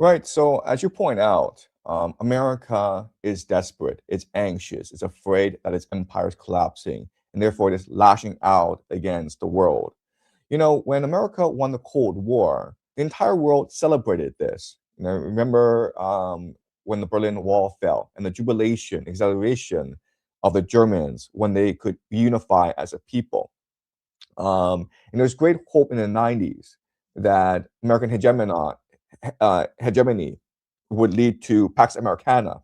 Right. So, as you point out, America is desperate, it's anxious, it's afraid that its empire is collapsing, and therefore it is lashing out against the world. When America won the Cold War, the entire world celebrated this. Remember when the Berlin Wall fell and the jubilation, exhilaration of the Germans when they could unify as a people. And there's great hope in the 90s that American hegemony would lead to Pax Americana,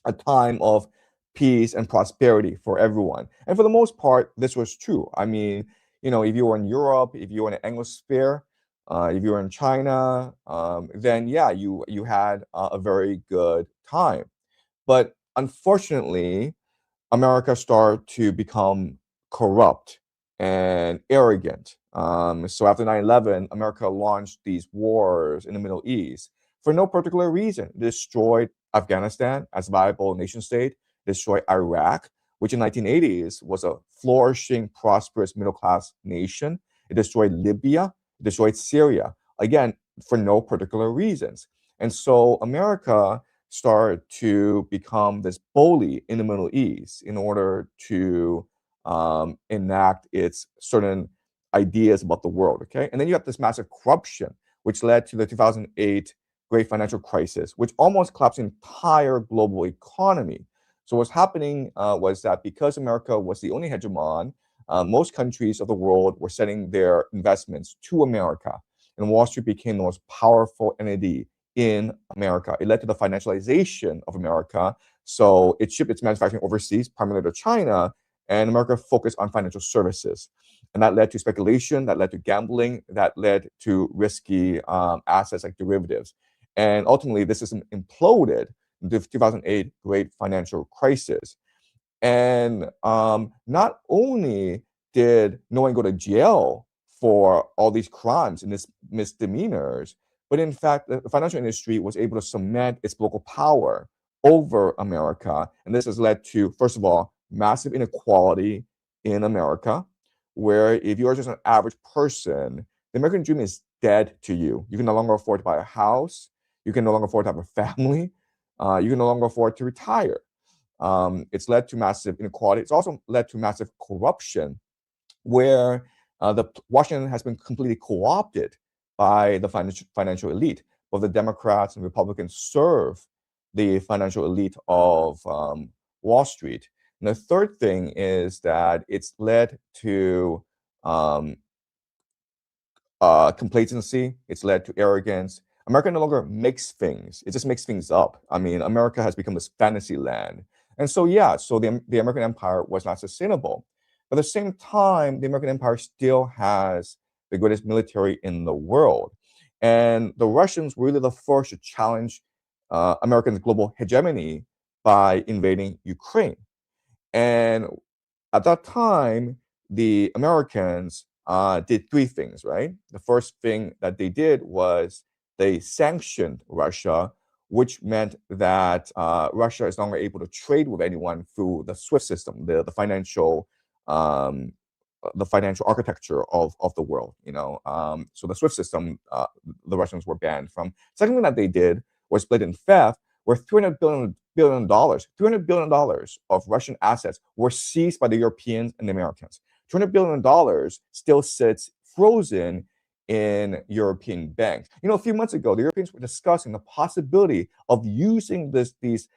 a time of peace and prosperity for everyone. And for the most part, this was true. I mean, if you were in Europe, if you were in the Anglosphere, if you were in China, then yeah, you had a very good time. But unfortunately, America started to become corrupt and arrogant. So after 9/11, America launched these wars in the Middle East for no particular reason. It destroyed Afghanistan as a viable nation state, destroyed Iraq, which in 1980s was a flourishing, prosperous middle-class nation. It destroyed Libya, it destroyed Syria, again, for no particular reasons. And so America started to become this bully in the Middle East in order to enact its certain ideas about the world. Okay, and then you have this massive corruption, which led to the 2008 great financial crisis, which almost collapsed the entire global economy. So what's happening was that because America was the only hegemon, most countries of the world were sending their investments to America, and Wall Street became the most powerful entity in America. It led to the financialization of America. So it shipped its manufacturing overseas, primarily to China, and America focused on financial services. And that led to speculation, that led to gambling, that led to risky assets like derivatives. And ultimately, this system imploded in the 2008 great financial crisis. And not only did no one go to jail for all these crimes and these misdemeanors, but in fact, the financial industry was able to cement its local power over America. And this has led to, first of all, massive inequality in America, where if you are just an average person, the American dream is dead to you. You can no longer afford to buy a house. You can no longer afford to have a family. You can no longer afford to retire. It's led to massive inequality. It's also led to massive corruption, where the Washington has been completely co-opted by the financial elite. Both the Democrats and Republicans serve the financial elite of Wall Street. And the third thing is that it's led to complacency. It's led to arrogance. America no longer makes things. It just makes things up. I mean, America has become this fantasy land. And so, yeah, so the American empire was not sustainable. But at the same time, the American empire still has the greatest military in the world. And the Russians were really the first to challenge American global hegemony by invading Ukraine. And at that time, the Americans did three things, right? The first thing that they did was they sanctioned Russia, which meant that Russia is no longer able to trade with anyone through the SWIFT system, um, the financial architecture of the world. So the SWIFT system, the Russians were banned from. Second thing that they did was split in theft, where $300 billion of Russian assets were seized by the Europeans and the Americans. $200 billion still sits frozen in European banks. A few months ago, the Europeans were discussing the possibility of using these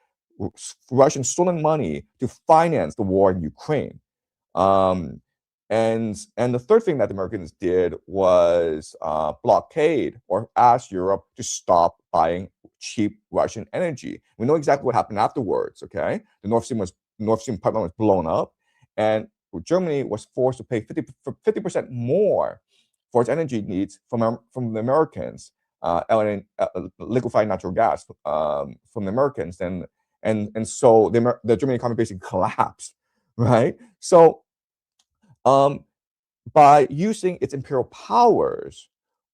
Russian stolen money to finance the war in Ukraine. And the third thing that the Americans did was blockade or ask Europe to stop buying cheap Russian energy. We know exactly what happened afterwards. Okay, the North Stream pipeline was blown up, and Germany was forced to pay 50% more for its energy needs from the Americans, liquefied natural gas from the Americans, and so the German economy basically collapsed, right? So by using its imperial powers,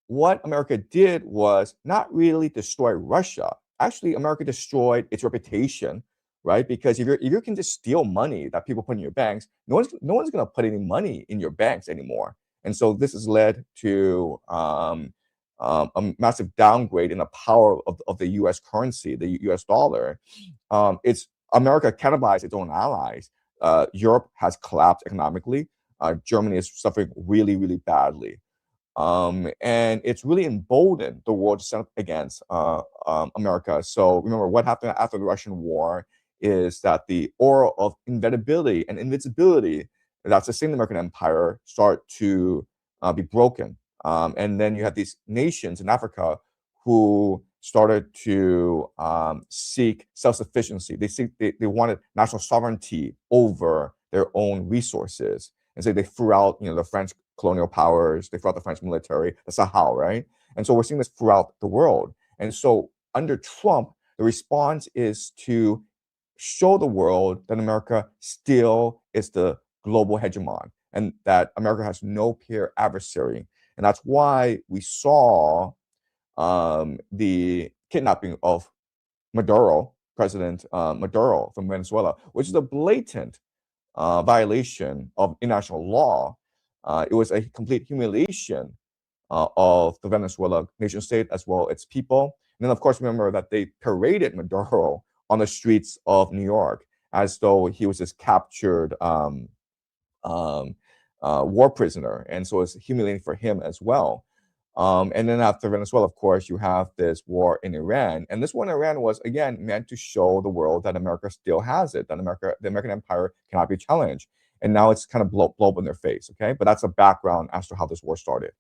what America did was not really destroy Russia. Actually, America destroyed its reputation, right? Because if you can just steal money that people put in your banks, no one's going to put any money in your banks anymore. And so this has led to a massive downgrade in the power of the U.S. currency, the U.S. dollar. It's America cannibalized its own allies. Europe has collapsed economically. Germany is suffering really, really badly. And it's really emboldened the world to stand up against America. So remember, what happened after the Russian war is that the aura of inevitability and invincibility that sustained the American empire start to be broken. And then you have these nations in Africa who started to seek self-sufficiency. They wanted national sovereignty over their own resources. And so they threw out, the French colonial powers, they threw out the French military, the Sahel, right? And so we're seeing this throughout the world. And so under Trump, the response is to show the world that America still is the global hegemon and that America has no peer adversary. And that's why we saw the kidnapping of Maduro, President Maduro from Venezuela, which is a blatant violation of international law. It was a complete humiliation of the Venezuela nation state as well its people. And then, of course, remember that they paraded Maduro on the streets of New York as though he was this captured war prisoner. And so it's humiliating for him as well. And then after Venezuela, of course, you have this war in Iran. And this war in Iran was, again, meant to show the world that America still has it, that the American empire cannot be challenged. And now it's kind of blow up in their face, okay? But that's a background as to how this war started.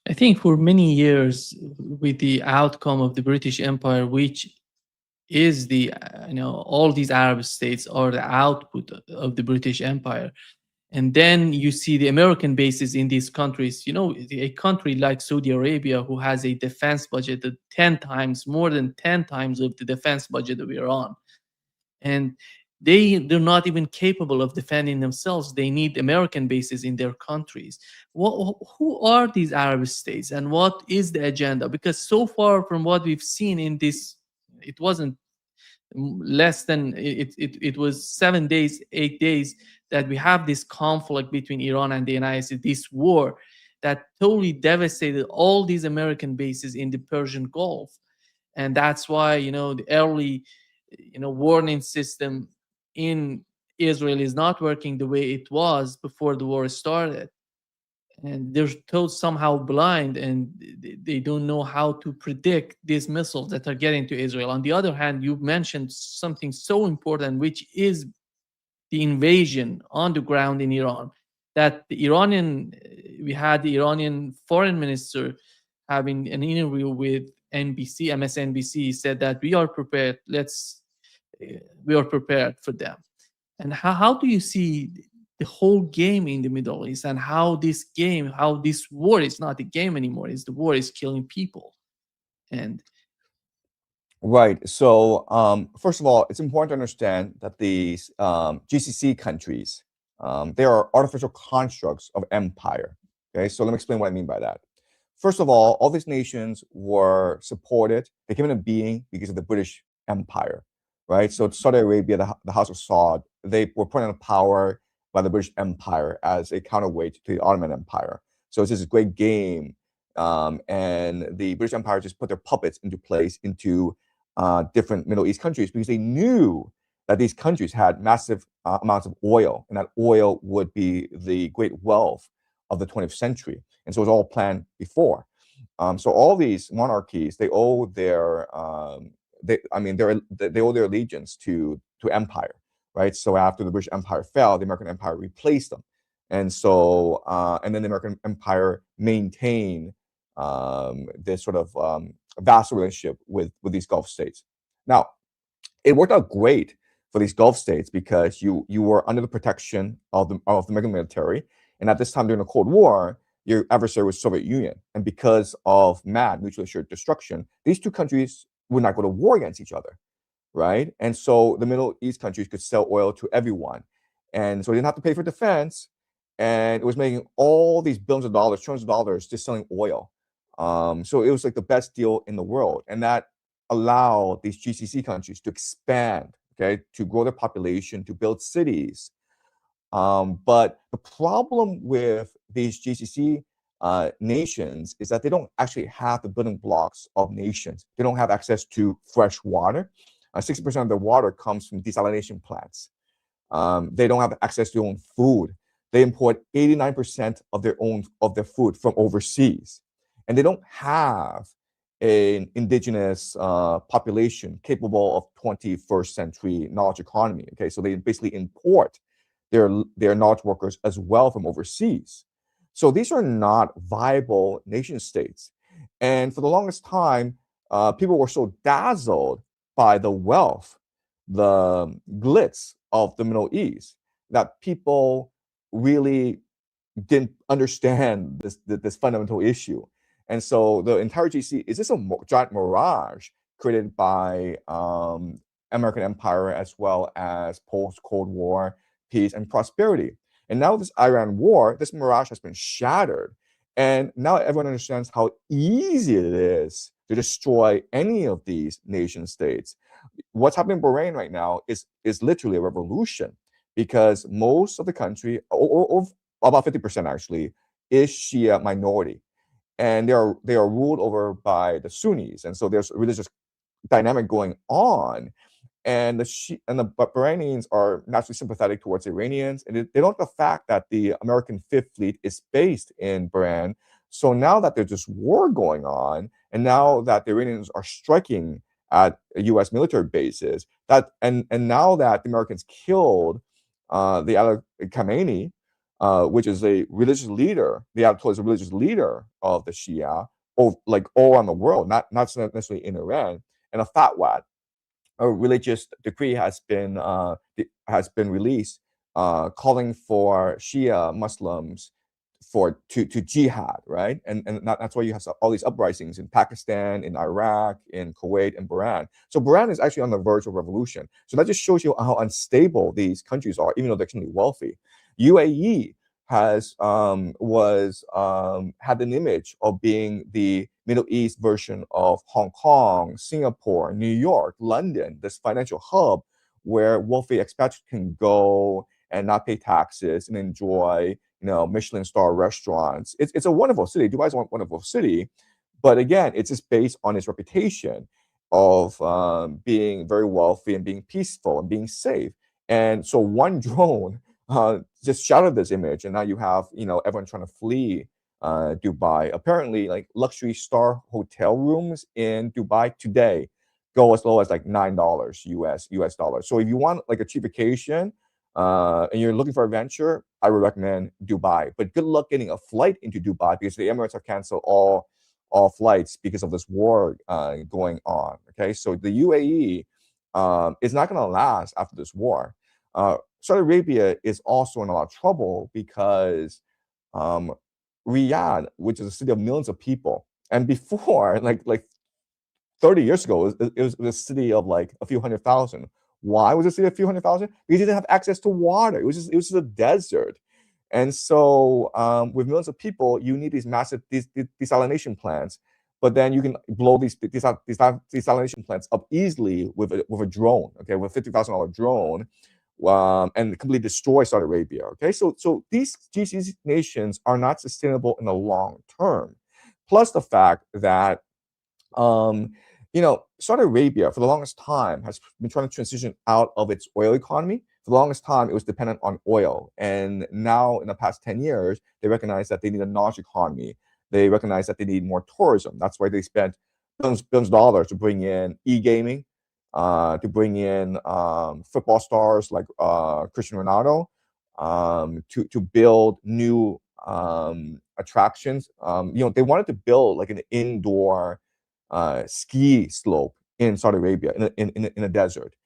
I think for many years, with the outcome of the British Empire, which is all these Arab states are the output of the British Empire. And then you see the American bases in these countries. A country like Saudi Arabia, who has a defense budget of 10 times, more than 10 times of the defense budget of Iran. And they're not even capable of defending themselves. They need American bases in their countries. Who are these Arab states and what is the agenda? Because so far from what we've seen in this, it wasn't less than it was 7 days, 8 days that we have this conflict between Iran and the United States, this war that totally devastated all these American bases in the Persian Gulf. And that's why the early warning system in Israel is not working the way it was before the war started. And they're told somehow blind, and they don't know how to predict these missiles that are getting to Israel. On the other hand, you mentioned something so important, which is the invasion on the ground in Iran. That we had the Iranian foreign minister having an interview with NBC, MSNBC, said that we are prepared. We are prepared for them. And how do you see the whole game in the Middle East, and how this war is not a game anymore? The war is killing people. And Right. So, first of all, it's important to understand that these GCC countries, they are artificial constructs of empire. Okay, so let me explain what I mean by that. First of all these nations were supported, they came into being because of the British Empire, right? So Saudi Arabia, the House of Saud, they were put into power by the British Empire as a counterweight to the Ottoman Empire. So it's this great game, and the British Empire just put their puppets into place into different Middle East countries because they knew that these countries had massive amounts of oil, and that oil would be the great wealth of the 20th century. And so it was all planned before. So all these monarchies, they owe their they owe their allegiance to empire, right? So after the British Empire fell, the American Empire replaced them, and so and then the American Empire maintained this sort of vassal relationship with these Gulf states. Now, it worked out great for these Gulf states because you were under the protection of the American military, and at this time during the Cold War, your adversary was Soviet Union, and because of MAD, mutually assured destruction, these two countries would not go to war against each other, right? And so the Middle East countries could sell oil to everyone, and so they didn't have to pay for defense, and it was making all these billions of dollars, trillions of dollars, just selling oil. So it was like the best deal in the world, and that allowed these GCC countries to expand, okay, to grow their population, to build cities. But the problem with these GCC nations is that they don't actually have the building blocks of nations. They don't have access to fresh water. 60% of their water comes from desalination plants. They don't have access to their own food. They import 89% of their food from overseas, and they don't have an indigenous population capable of 21st century knowledge economy. Okay, so they basically import their knowledge workers as well from overseas. So these are not viable nation states, and for the longest time, people were so dazzled by the wealth, the glitz of the Middle East that people really didn't understand this fundamental issue. And so the entire GC is this a giant mirage created by American empire as well as post-Cold War peace and prosperity. And now this Iran war, this mirage has been shattered. And now everyone understands how easy it is to destroy any of these nation states. What's happening in Bahrain right now is literally a revolution, because most of the country, or about 50% actually, is Shia minority, and they are ruled over by the Sunnis, and so there's a religious dynamic going on. And the Bahrainians are naturally sympathetic towards Iranians, and they don't like the fact that the American Fifth Fleet is based in Bahrain. So now that there's this war going on, and now that the Iranians are striking at U.S. military bases, and now that the Americans killed the Ayatollah Khamenei, which is a religious leader, the Ayatollah is a religious leader of the Shia, like all around the world, not necessarily in Iran, and a fatwa, a religious decree has been released, calling for Shia Muslims to jihad, right? And that's why you have all these uprisings in Pakistan, in Iraq, in Kuwait, and Bahrain. So Bahrain is actually on the verge of revolution. So that just shows you how unstable these countries are, even though they're extremely wealthy. UAE had an image of being the Middle East version of Hong Kong, Singapore, New York, London, this financial hub where wealthy expats can go and not pay taxes and enjoy, Michelin star restaurants. It's a wonderful city. Dubai is a wonderful city, but again, it's just based on its reputation of being very wealthy and being peaceful and being safe. And so one drone just shattered this image, and now you have everyone trying to flee Dubai. Apparently, like luxury star hotel rooms in Dubai today go as low as like $9 US dollars. So if you want like a cheap vacation and you're looking for adventure, I would recommend Dubai. But good luck getting a flight into Dubai, because the Emirates have canceled all flights because of this war going on. Okay, so the UAE is not going to last after this war. Saudi Arabia is also in a lot of trouble because Riyadh, which is a city of millions of people, and before, like 30 years ago, it was a city of like a few hundred thousand. Why was it a city of a few hundred thousand? Because it didn't have access to water. It was just a desert. And so with millions of people, you need these massive desalination plants. But then you can blow these desalination plants up easily with a drone, okay, with a $50,000 drone, and completely destroy Saudi Arabia. Okay, so these GCC nations are not sustainable in the long term. Plus the fact that Saudi Arabia for the longest time has been trying to transition out of its oil economy. For the longest time, it was dependent on oil, and now in the past 10 years, they recognize that they need a knowledge economy. They recognize that they need more tourism. That's why they spent billions of dollars to bring in e-gaming, to bring in football stars like Cristiano Ronaldo, to build new attractions. They wanted to build like an indoor ski slope in Saudi Arabia in a desert.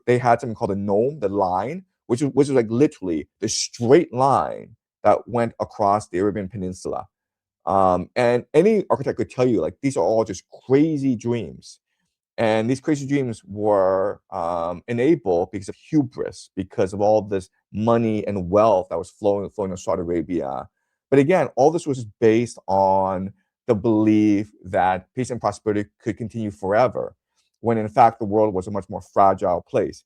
They had something called a nome, the line, which was like literally the straight line that went across the Arabian Peninsula. And any architect could tell you, like, these are all just crazy dreams. And these crazy dreams were enabled because of hubris, because of all this money and wealth that was flowing to Saudi Arabia. But again, all this was based on the belief that peace and prosperity could continue forever, when in fact the world was a much more fragile place.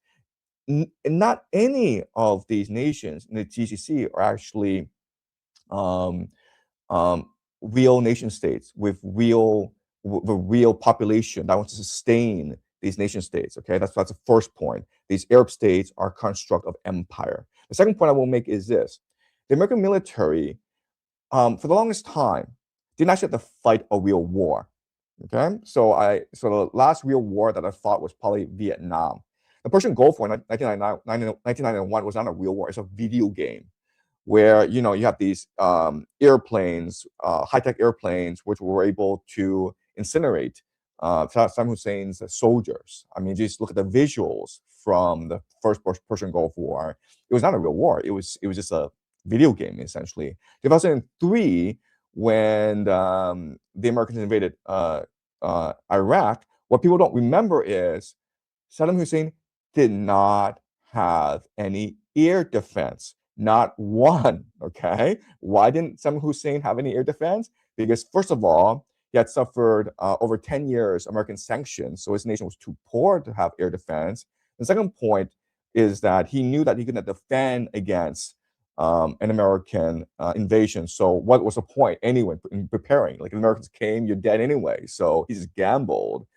Not any of these nations in the GCC are actually um, real nation states with real population that wants to sustain these nation states. Okay, that's the first point. These Arab states are a construct of empire. The second point I will make is this: the American military, for the longest time, didn't actually have to fight a real war. Okay, so the last real war that I fought was probably Vietnam. The Persian Gulf War in 1991 was not a real war; it's a video game where you have these airplanes, high-tech airplanes, which were able to incinerate Saddam Hussein's soldiers. I mean, just look at the visuals from the first Persian Gulf War. It was not a real war. It was just a video game, essentially. 2003, when the Americans invaded Iraq, what people don't remember is Saddam Hussein did not have any air defense. Not one, okay? Why didn't Saddam Hussein have any air defense? Because first of all, he had suffered over 10 years American sanctions, so his nation was too poor to have air defense. The second point is that he knew that he could not defend against an American invasion. So what was the point anyway in preparing? Like, if Americans came, you're dead anyway. So he just gambled